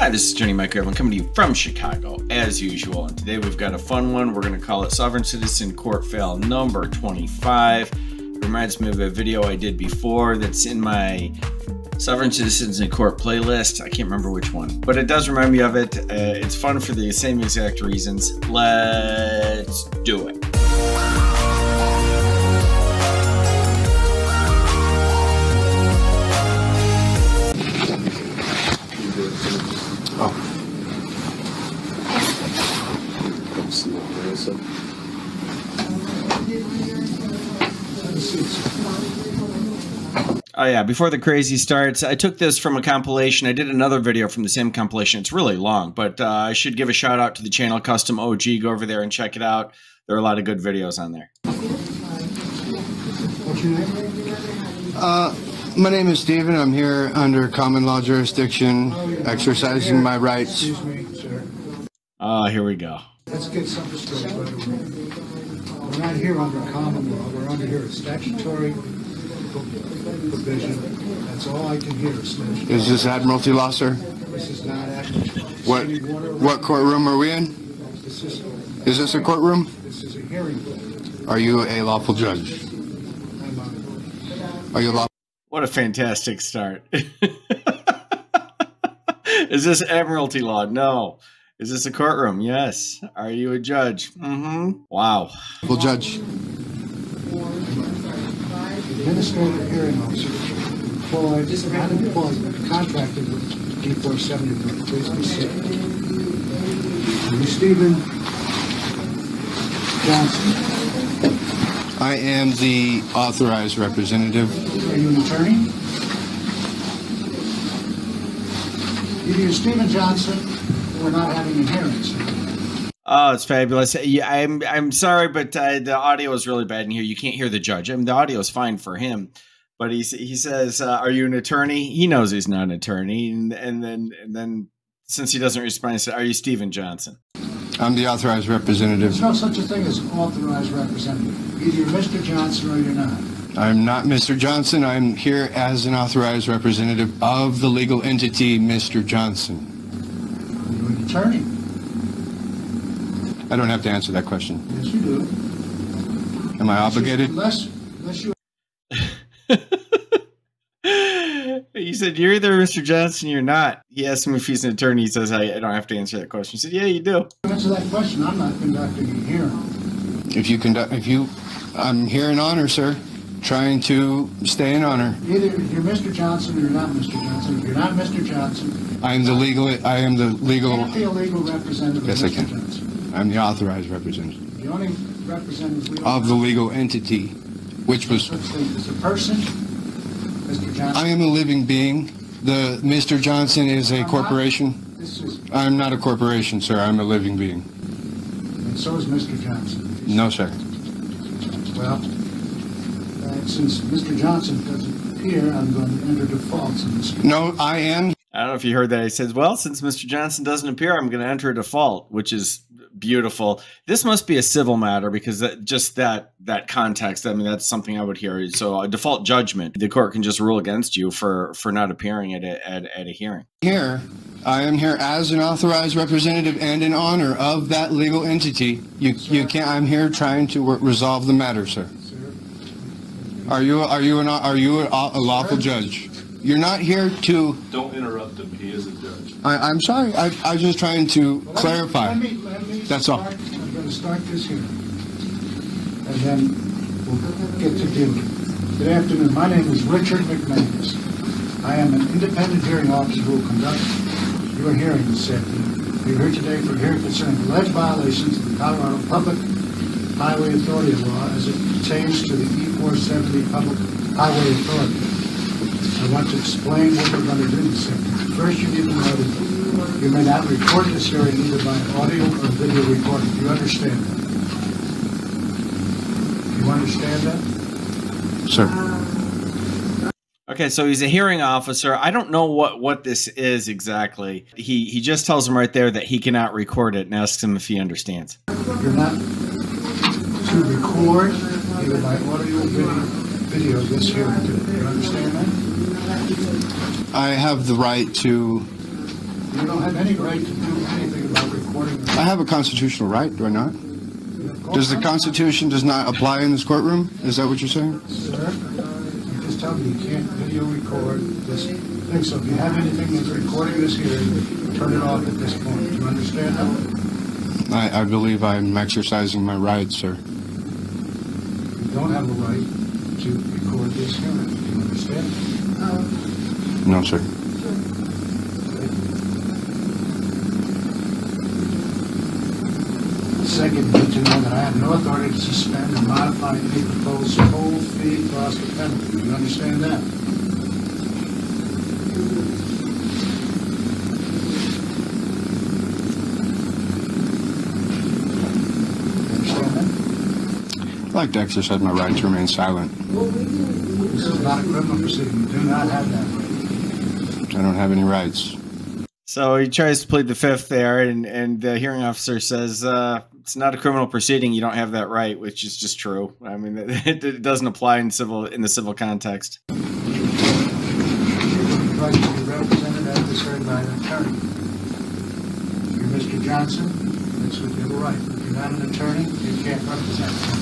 Hi, this is Attorney Mike Irvin coming to you from Chicago, as usual. And today we've got a fun one. We're going to call it Sovereign Citizen Court Fail number 25. It reminds me of a video I did before that's in my Sovereign Citizens in Court playlist. I can't remember which one, but it does remind me of it. It's fun for the same exact reasons. Let's do it. Oh yeah, before the crazy starts, I took this from a compilation. I did another video from the same compilation. It's really long, but I should give a shout out to the channel Custom OG. Go over there and check it out. There are a lot of good videos on there. What's your name? My name is Steven. I'm here under common law jurisdiction, exercising my rights. Excuse me, sir. Here we go. Let's get something straight. We're not here under common law. We're under here a statutory provision. That's all I can hear. Is this Admiralty law, sir? This is not Admiralty. What courtroom are we in? Is this a courtroom? This is a hearing room. Are you a lawful judge? Are you a lawful? What a fantastic start. Is this Admiralty law? No. Is this a courtroom? Yes. Are you a judge? Mm-hmm. Wow. Lawful judge. Administrative hearing officer, employed, not employed, but contracted with D470. Please be seated. Are you Stephen Johnson? I am the authorized representative. Are you an attorney? Either you're Stephen Johnson or we're not having a hearing, sir. Oh, it's fabulous. Yeah, I'm sorry, but the audio is really bad in here. You can't hear the judge. I mean, the audio is fine for him, but he says, "Are you an attorney?" He knows he's not an attorney, and then since he doesn't respond, he said, "Are you Stephen Johnson?" I'm the authorized representative. There's no such a thing as authorized representative. Either you're Mr. Johnson or you're not. I'm not Mr. Johnson. I'm here as an authorized representative of the legal entity, Mr. Johnson. Are you an attorney? I don't have to answer that question. Yes, you do. Am I obligated? Unless you... He said, "You're either Mr. Johnson, you're not." He asked him if he's an attorney. He says, I don't have to answer that question. He said, "Yeah, you do." Answer that question. I'm not conducting a hearing. I'm here in honor, sir. Trying to stay in honor. Either you're Mr. Johnson or you're not Mr. Johnson. If you're not Mr. Johnson... I am the legal... You can't be a legal representative Yes, of I Mr. can. Johnson. I'm the authorized representative. The only representative of the legal entity, which was... Is a person, Mr. Johnson. I am a living being. The Mr. Johnson is a corporation. I'm not a corporation, sir. I'm a living being. And so is Mr. Johnson. No, sir. Well, since Mr. Johnson doesn't appear, I'm going to enter defaults in this case. No, I am. I don't know if you heard that. He says, "Well, since Mr. Johnson doesn't appear, I'm going to enter a default," which is beautiful. This must be a civil matter because that context, I mean, that's something I would hear. So a default judgment, the court can just rule against you for not appearing at a hearing. Here, I am here as an authorized representative and in honor of that legal entity. You can't. I'm here trying to resolve the matter, sir. Are you a lawful judge? You're not here to... Don't interrupt him. He is a judge. I'm sorry. I'm just trying to clarify. Let me That's all. I'm going to start this hearing, and then we'll get to deal with it. Good afternoon. My name is Richard McManus. I am an independent hearing officer who will conduct your hearing this afternoon. We're here today for a hearing concerning alleged violations of the Colorado Public Highway Authority law as it pertains to the E470 Public Highway Authority. I want to explain what we're going to do this afternoon. First, you need to know that you may not record this hearing either by audio or video recording. Do you understand that? Do you understand that? Sir. Okay, so he's a hearing officer. I don't know what this is exactly. He just tells him right there that he cannot record it and asks him if he understands. You're not to record either by audio or video this hearing. Do you understand that? I have the right to You don't have any right to do anything about recording. I have a constitutional right, do I not? Does the Constitution does not apply in this courtroom? Is that what you're saying? Sir, I'm just telling you, you can't video record this thing. So if you have anything that's recording this hearing, turn it off at this point. Do you understand that? I believe I'm exercising my rights, sir. You don't have a right to record this hearing. Do you understand? No, sir. Second, you need to know that I have no authority to suspend or modify any proposed toll, fee, cost, or penalty. Do you understand that? I'd like to exercise my right to remain silent. This is not a criminal proceeding. You do not have that right. I don't have any rights. So he tries to plead the fifth there, and the hearing officer says it's not a criminal proceeding. You don't have that right, which is just true. I mean, it doesn't apply in the civil context. You're right to be represented at this hearing by an attorney. You're Mr. Johnson. That's what you have a right. If you're not an attorney, you can't represent him.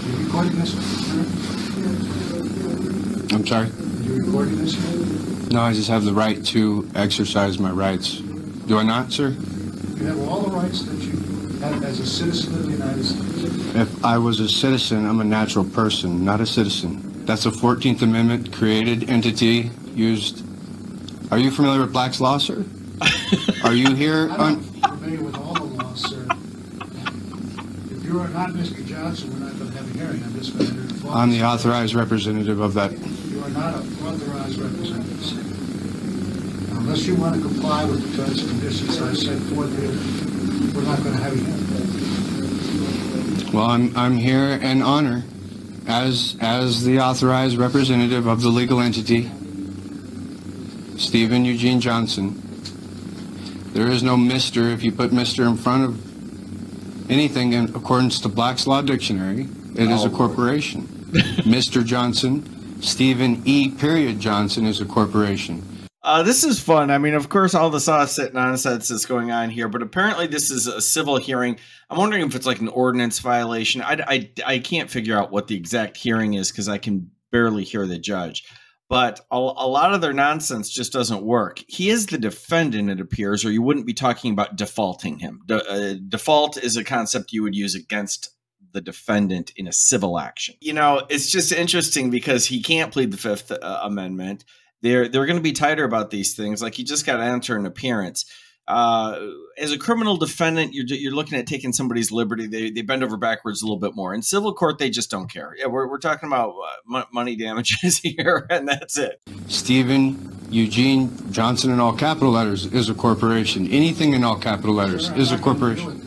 You're recording this? I'm sorry? You're recording this? No, I just have the right to exercise my rights. Do I not, sir? You have all the rights that you have as a citizen of the United States. If I was a citizen, I'm a natural person, not a citizen. That's a 14th Amendment created entity used. Are you familiar with Black's Law, sir? Are you here I'm familiar with all the laws, sir. If you are not Mr. Johnson, we're not going to have a hearing. I'm just going to enter the law. I'm the authorized representative of that. You are not an authorized representative, sir. Now, unless you want to comply with the terms and conditions I set forth here, we're not going to have a hearing. Well, I'm here in honor as the authorized representative of the legal entity, Stephen Eugene Johnson. There is no Mr. If you put Mr. in front of anything in accordance to Black's Law Dictionary, it is a corporation. Mr. Johnson, Stephen E. Johnson is a corporation. This is fun. I mean, of course, all the sauce and nonsense is going on here, but apparently this is a civil hearing. I'm wondering if it's like an ordinance violation. I can't figure out what the exact hearing is because I can barely hear the judge. But a lot of their nonsense just doesn't work. He is the defendant, it appears, or you wouldn't be talking about defaulting him. Default is a concept you would use against the defendant in a civil action. You know, it's just interesting because he can't plead the Fifth Amendment. They're going to be tighter about these things. Like, you just got to enter an appearance. As a criminal defendant, you're looking at taking somebody's liberty. They bend over backwards a little bit more. In civil court, they just don't care. Yeah, we're talking about money damages here, and that's it. Stephen Eugene Johnson in all capital letters is a corporation. Anything in all capital letters is a corporation.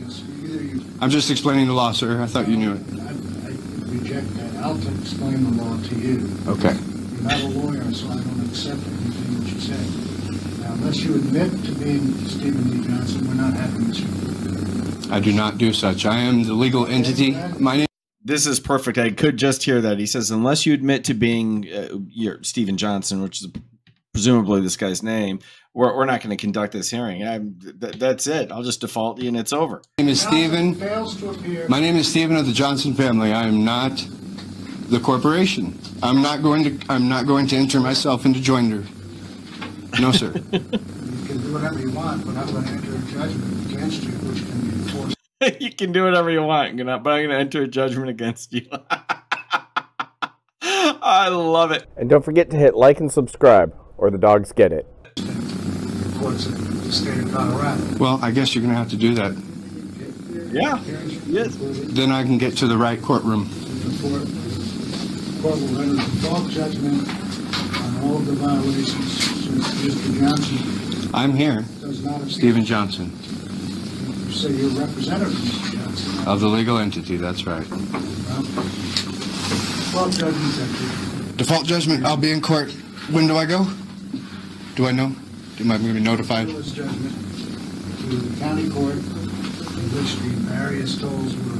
I'm just explaining the law, sir. I thought you knew it. I reject that. I'll explain the law to you. Okay. You're not a lawyer, so I don't accept anything that you say. Now, unless you admit to being Stephen E. Johnson, we're not having this hearing. I do not do such. I am the legal entity. My name. This is perfect. I could just hear that. He says, unless you admit to being Stephen Johnson, which is presumably this guy's name, we're not going to conduct this hearing. That's it. I'll just default you and it's over. My name is Stephen. My name is Stephen of the Johnson family. I am not the corporation. I'm not going to enter myself into joinder. No, sir. You can do whatever you want, but I'm going to enter a judgment against you, which can be enforced. You can do whatever you want, but I'm going to enter a judgment against you. I love it. And don't forget to hit like and subscribe, or the dogs get it. Courts in the state of Colorado. Well, I guess you're going to have to do that. Yeah. Yes. Then I can get to the right courtroom. The court will render a default judgment on all of the violations since Mr. Johnson. I'm here, Does not appear. Stephen Johnson. You say you're a representative, Mr. Johnson. Of the legal entity, that's right. Well, default judgment's empty. Default judgment, I'll be in court. When do I go? Do I know? Am I going to be notified? This judgment to the county court in which the various tolls were.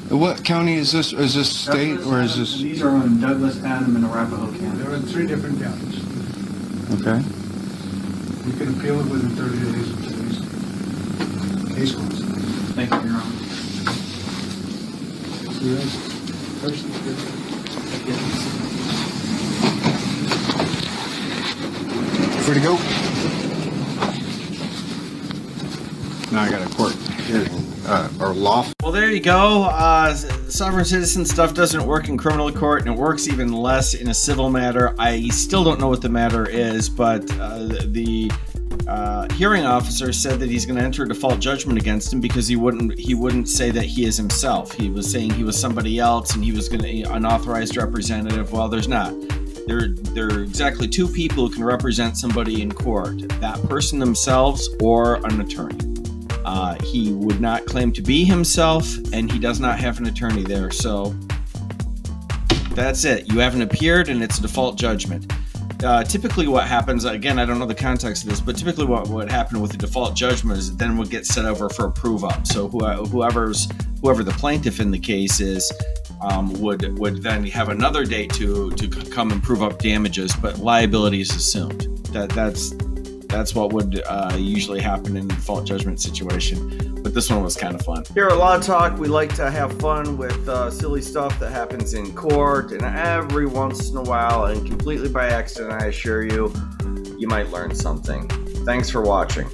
What county is this? Is this state or is this? These are in Douglas, Adam, and Arapahoe County. There are 3 different counties. Okay. You can appeal it within 30 days of today's case closed. Thank you, Your Honor. Free to go. Now I got a court hearing, or law. Well, there you go. Sovereign citizen stuff doesn't work in criminal court, and it works even less in a civil matter. I still don't know what the matter is, but the hearing officer said that he's going to enter a default judgment against him because he wouldn't say that he is himself. He was saying he was somebody else, and he was going to unauthorized representative. Well, there's not. There are exactly two people who can represent somebody in court: that person themselves or an attorney. He would not claim to be himself, and he does not have an attorney there. So that's it. You haven't appeared, and it's a default judgment. Typically what happens, again, I don't know the context of this, but typically what happened with the default judgment is then would get set over for a prove-up. So whoever the plaintiff in the case is would then have another date to come and prove up damages, but liability is assumed. That's what would usually happen in a default judgment situation. But this one was kind of fun. Here at Law Talk, we like to have fun with silly stuff that happens in court, and every once in a while, and completely by accident, I assure you, you might learn something. Thanks for watching.